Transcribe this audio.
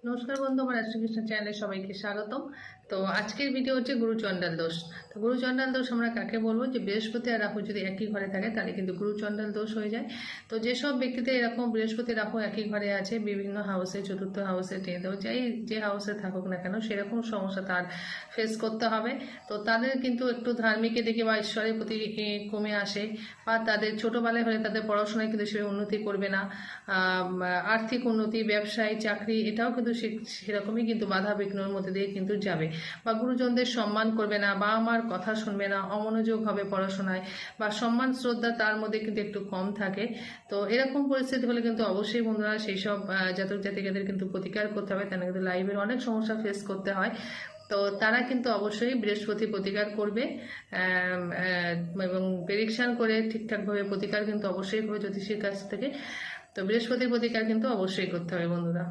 নমস্কার বন্ধু, আমার শ্রীকৃষ্ণ চ্যানেলে সবাইকে স্বাগতম। তো আজকের ভিডিও হচ্ছে গুরুচণ্ডাল দোষ। তো গুরুচণ্ডাল দোষ আমরা কাকে বলবো? যে বৃহস্পতি আর রাহু যদি একই ঘরে থাকে তাহলে কিন্তু গুরুচণ্ডাল দোষ হয়ে যায়। তো যেসব ব্যক্তিদের এরকম বৃহস্পতি রাহু একই ঘরে আছে, বিভিন্ন হাউসে, চতুর্থ হাউসে, টেন্থ হাউসে, যে হাউসে থাকুক না কেন সেরকম সমস্যা তার ফেস করতে হবে। তো তাদের কিন্তু একটু ধার্মিকের দিকে বা ঈশ্বরের প্রতি কমে আসে, বা তাদের ছোটবেলায় হলে তাদের পড়াশোনায় কিন্তু সে উন্নতি করবে না। আর্থিক উন্নতি, ব্যবসায়, চাকরি, এটাও কিন্তু সেরকমই কিন্তু বাধা বিঘ্নের মধ্যে দিয়ে কিন্তু যাবে। বা গুরুজনদের সম্মান করবে না, বাবা মার কথা শুনবে না, অমনোযোগ হবে পড়াশোনায়, বা সম্মান শ্রদ্ধা তার মধ্যে কিন্তু একটু কম থাকে। তো এরকম পরিস্থিতি হলে কিন্তু অবশ্যই বন্ধুরা সেই সব জাতক জাতিকাদের কিন্তু প্রতিকার করতে হবে, তারা কিন্তু লাইফের অনেক সমস্যা ফেস করতে হয়। তো তারা কিন্তু অবশ্যই বৃহস্পতি প্রতিকার করবে এবং প্রেডিকশন করে ঠিকঠাকভাবে প্রতিকার কিন্তু অবশ্যই করবে জ্যোতিষীর কাছ থেকে। তো বৃহস্পতির প্রতিকার কিন্তু অবশ্যই করতে হবে বন্ধুরা।